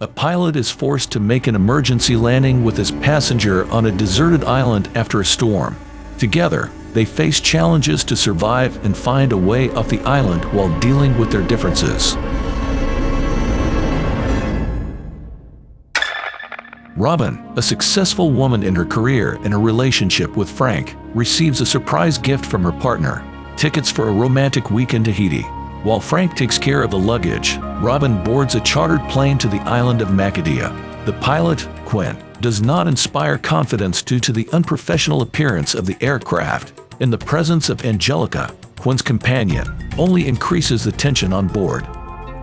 a pilot is forced to make an emergency landing with his passenger on a deserted island after a storm. Together, they face challenges to survive and find a way off the island while dealing with their differences. Robin, a successful woman in her career and a relationship with Frank, receives a surprise gift from her partner: tickets for a romantic weekend to Haiti. While Frank takes care of the luggage, Robin boards a chartered plane to the island of Makatea. The pilot, Quinn, does not inspire confidence due to the unprofessional appearance of the aircraft. In the presence of Angelica, Quinn's companion, only increases the tension on board.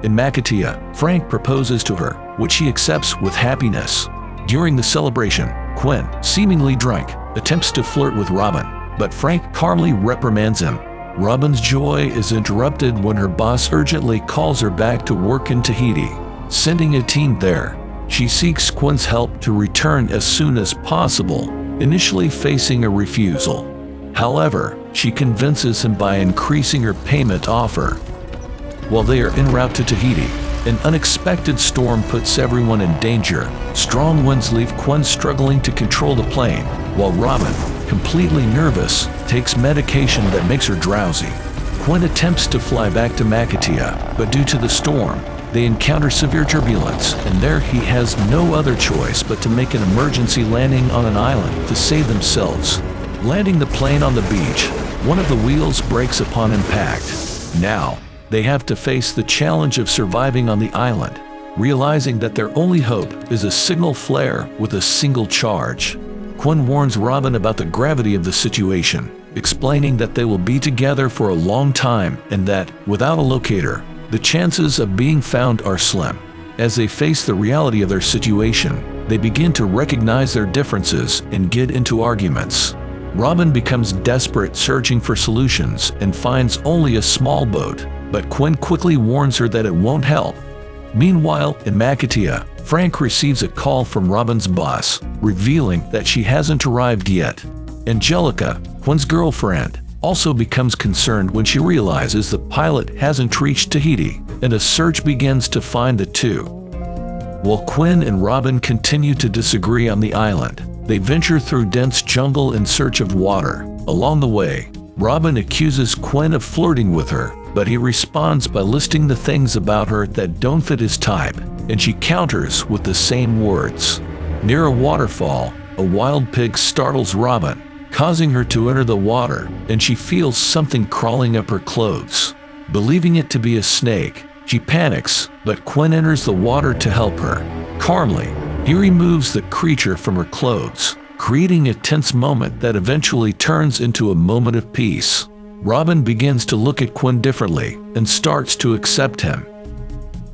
In Makatea, Frank proposes to her, which she accepts with happiness. During the celebration, Quinn, seemingly drunk, attempts to flirt with Robin, but Frank calmly reprimands him. Robin's joy is interrupted when her boss urgently calls her back to work in Tahiti. Sending a team there, she seeks Quinn's help to return as soon as possible, initially facing a refusal. However, she convinces him by increasing her payment offer. While they are en route to Tahiti, an unexpected storm puts everyone in danger. Strong winds leave Quinn struggling to control the plane, while Robin, completely nervous, takes medication that makes her drowsy. Quinn attempts to fly back to Makatea, but due to the storm, they encounter severe turbulence, and there he has no other choice but to make an emergency landing on an island to save themselves. Landing the plane on the beach, one of the wheels breaks upon impact. Now, they have to face the challenge of surviving on the island, realizing that their only hope is a signal flare with a single charge. Quinn warns Robin about the gravity of the situation, explaining that they will be together for a long time and that, without a locator, the chances of being found are slim. As they face the reality of their situation, they begin to recognize their differences and get into arguments. Robin becomes desperate, searching for solutions, and finds only a small boat, but Quinn quickly warns her that it won't help. Meanwhile, in Makatea, Frank receives a call from Robin's boss, revealing that she hasn't arrived yet. Angelica, Quinn's girlfriend, also becomes concerned when she realizes the pilot hasn't reached Tahiti, and a search begins to find the two. While Quinn and Robin continue to disagree on the island, they venture through dense jungle in search of water. Along the way, Robin accuses Quinn of flirting with her, but he responds by listing the things about her that don't fit his type, and she counters with the same words. Near a waterfall, a wild pig startles Robin, causing her to enter the water, and she feels something crawling up her clothes. Believing it to be a snake, she panics, but Quinn enters the water to help her. Calmly, he removes the creature from her clothes, creating a tense moment that eventually turns into a moment of peace. Robin begins to look at Quinn differently and starts to accept him.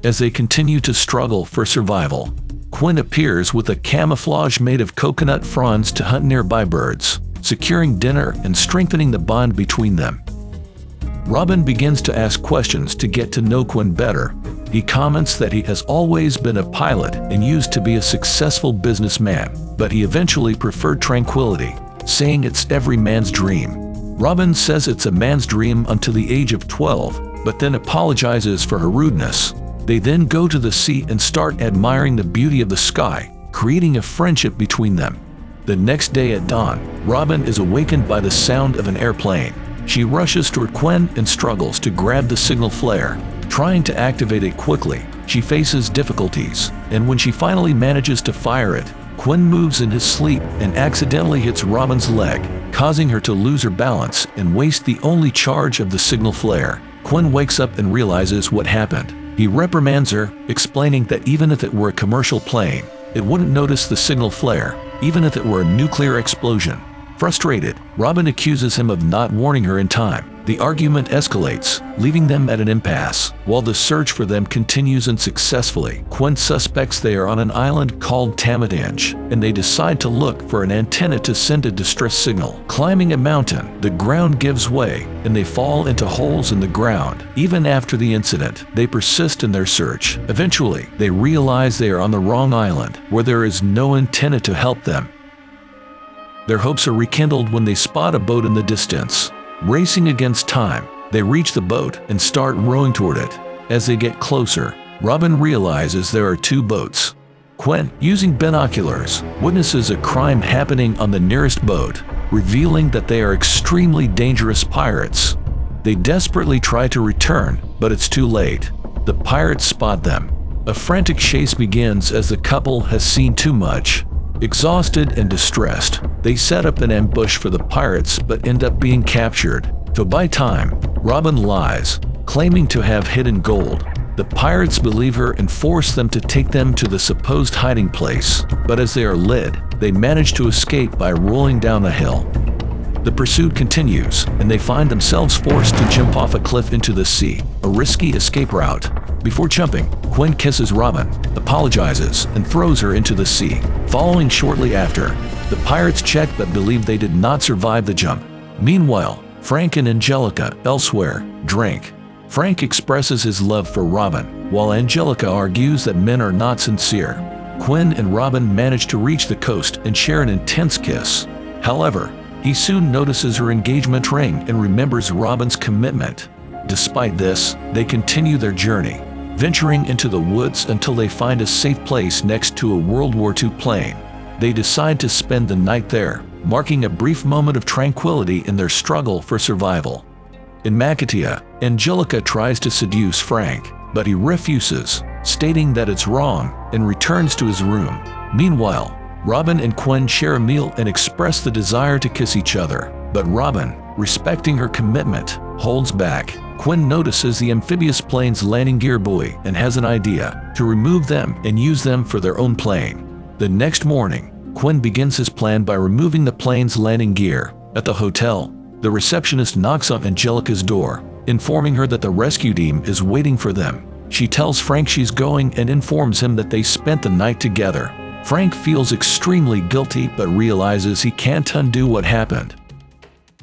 As they continue to struggle for survival, Quinn appears with a camouflage made of coconut fronds to hunt nearby birds, securing dinner and strengthening the bond between them. Robin begins to ask questions to get to know Quinn better. He comments that he has always been a pilot and used to be a successful businessman, but he eventually preferred tranquility, saying it's every man's dream. Robin says it's a man's dream until the age of 12, but then apologizes for her rudeness. They then go to the sea and start admiring the beauty of the sky, creating a friendship between them. The next day at dawn, Robin is awakened by the sound of an airplane. She rushes toward Quinn and struggles to grab the signal flare. Trying to activate it quickly, she faces difficulties, and when she finally manages to fire it, Quinn moves in his sleep and accidentally hits Robin's leg, causing her to lose her balance and waste the only charge of the signal flare. Quinn wakes up and realizes what happened. He reprimands her, explaining that even if it were a commercial plane, it wouldn't notice the signal flare, even if it were a nuclear explosion. Frustrated, Robin accuses him of not warning her in time. The argument escalates, leaving them at an impasse. While the search for them continues unsuccessfully, Quinn suspects they are on an island called Tamatange, and they decide to look for an antenna to send a distress signal. Climbing a mountain, the ground gives way, and they fall into holes in the ground. Even after the incident, they persist in their search. Eventually, they realize they are on the wrong island, where there is no antenna to help them. Their hopes are rekindled when they spot a boat in the distance. Racing against time, they reach the boat and start rowing toward it. As they get closer, Robin realizes there are two boats. Quinn, using binoculars, witnesses a crime happening on the nearest boat, revealing that they are extremely dangerous pirates. They desperately try to return, but it's too late. The pirates spot them. A frantic chase begins as the couple has seen too much. Exhausted and distressed, they set up an ambush for the pirates but end up being captured. To buy time, Robin lies, claiming to have hidden gold. The pirates believe her and force them to take them to the supposed hiding place, but as they are led, they manage to escape by rolling down a hill. The pursuit continues, and they find themselves forced to jump off a cliff into the sea, a risky escape route. Before jumping, Quinn kisses Robin, apologizes, and throws her into the sea. Following shortly after, the pirates check but believe they did not survive the jump. Meanwhile, Frank and Angelica, elsewhere, drink. Frank expresses his love for Robin, while Angelica argues that men are not sincere. Quinn and Robin manage to reach the coast and share an intense kiss. However, he soon notices her engagement ring and remembers Robin's commitment. Despite this, they continue their journey, venturing into the woods until they find a safe place next to a World War II plane. They decide to spend the night there, marking a brief moment of tranquility in their struggle for survival. In Makatea, Angelica tries to seduce Frank, but he refuses, stating that it's wrong, and returns to his room. Meanwhile, Robin and Quinn share a meal and express the desire to kiss each other, but Robin, respecting her commitment, holds back. Quinn notices the amphibious plane's landing gear buoy and has an idea to remove them and use them for their own plane. The next morning, Quinn begins his plan by removing the plane's landing gear. At the hotel, the receptionist knocks on Angelica's door, informing her that the rescue team is waiting for them. She tells Frank she's going and informs him that they spent the night together. Frank feels extremely guilty but realizes he can't undo what happened.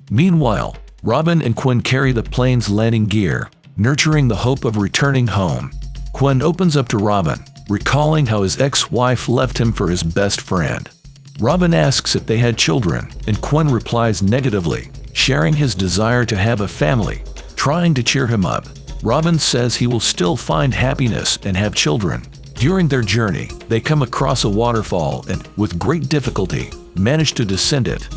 Meanwhile, Robin and Quinn carry the plane's landing gear, nurturing the hope of returning home. Quinn opens up to Robin, recalling how his ex-wife left him for his best friend. Robin asks if they had children, and Quinn replies negatively, sharing his desire to have a family. Trying to cheer him up, Robin says he will still find happiness and have children. During their journey, they come across a waterfall and, with great difficulty, manage to descend it.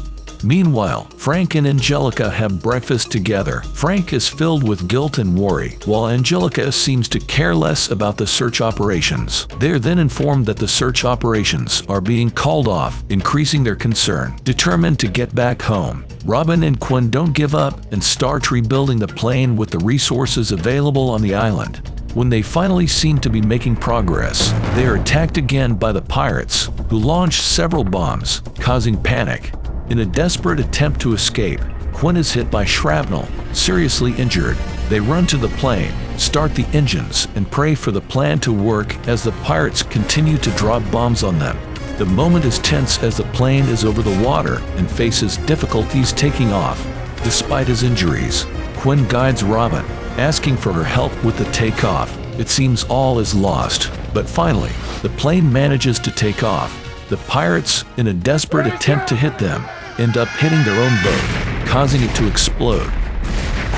Meanwhile, Frank and Angelica have breakfast together. Frank is filled with guilt and worry, while Angelica seems to care less about the search operations. They are then informed that the search operations are being called off, increasing their concern. Determined to get back home, Robin and Quinn don't give up and start rebuilding the plane with the resources available on the island. When they finally seem to be making progress, they are attacked again by the pirates, who launch several bombs, causing panic. In a desperate attempt to escape, Quinn is hit by shrapnel, seriously injured. They run to the plane, start the engines, and pray for the plan to work as the pirates continue to drop bombs on them. The moment is tense as the plane is over the water and faces difficulties taking off. Despite his injuries, Quinn guides Robin, asking for her help with the takeoff. It seems all is lost, but finally, the plane manages to take off. The pirates, in a desperate attempt to hit them, end up hitting their own boat, causing it to explode.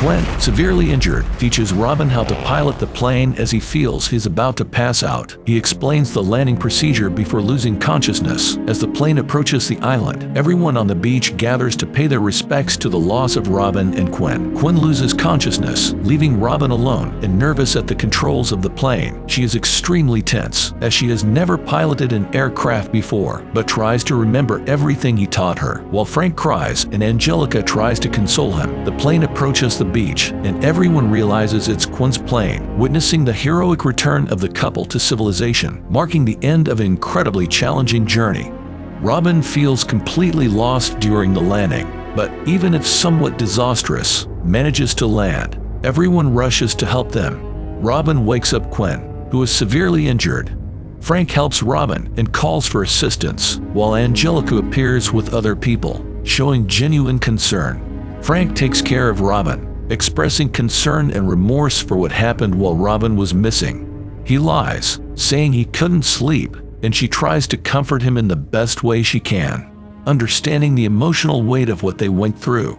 Quinn, severely injured, teaches Robin how to pilot the plane as he feels he's about to pass out. He explains the landing procedure before losing consciousness. As the plane approaches the island, everyone on the beach gathers to pay their respects to the loss of Robin and Quinn. Quinn loses consciousness, leaving Robin alone and nervous at the controls of the plane. She is extremely tense, as she has never piloted an aircraft before, but tries to remember everything he taught her. While Frank cries and Angelica tries to console him, the plane approaches the beach, and everyone realizes it's Quinn's plane, witnessing the heroic return of the couple to civilization, marking the end of an incredibly challenging journey. Robin feels completely lost during the landing, but even if somewhat disastrous, manages to land. Everyone rushes to help them. Robin wakes up Quinn, who is severely injured. Frank helps Robin and calls for assistance, while Angelica appears with other people, showing genuine concern. Frank takes care of Robin, expressing concern and remorse for what happened while Robin was missing. He lies, saying he couldn't sleep, and she tries to comfort him in the best way she can, understanding the emotional weight of what they went through.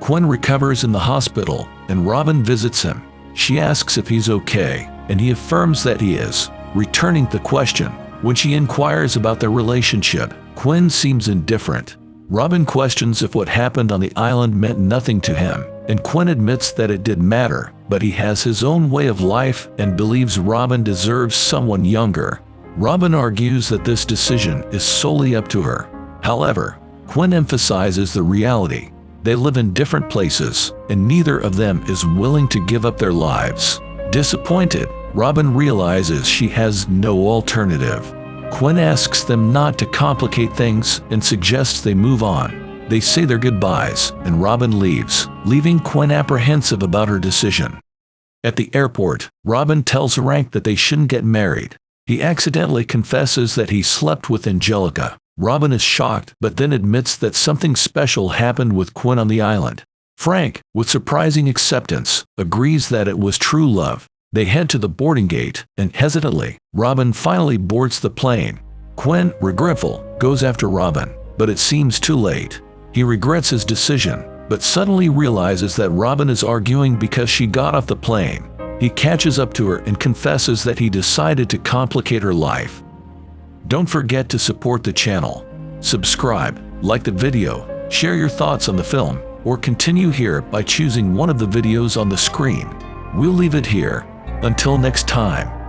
Quinn recovers in the hospital, and Robin visits him. She asks if he's okay, and he affirms that he is, returning the question. When she inquires about their relationship, Quinn seems indifferent. Robin questions if what happened on the island meant nothing to him, and Quinn admits that it did matter, but he has his own way of life and believes Robin deserves someone younger. Robin argues that this decision is solely up to her. However, Quinn emphasizes the reality. They live in different places, and neither of them is willing to give up their lives. Disappointed, Robin realizes she has no alternative. Quinn asks them not to complicate things and suggests they move on. They say their goodbyes, and Robin leaves, leaving Quinn apprehensive about her decision. At the airport, Robin tells Frank that they shouldn't get married. He accidentally confesses that he slept with Angelica. Robin is shocked, but then admits that something special happened with Quinn on the island. Frank, with surprising acceptance, agrees that it was true love. They head to the boarding gate, and hesitantly, Robin finally boards the plane. Quinn, regretful, goes after Robin, but it seems too late. He regrets his decision, but suddenly realizes that Robin is arguing because she got off the plane. He catches up to her and confesses that he decided to complicate her life. Don't forget to support the channel. Subscribe, like the video, share your thoughts on the film, or continue here by choosing one of the videos on the screen. We'll leave it here. Until next time.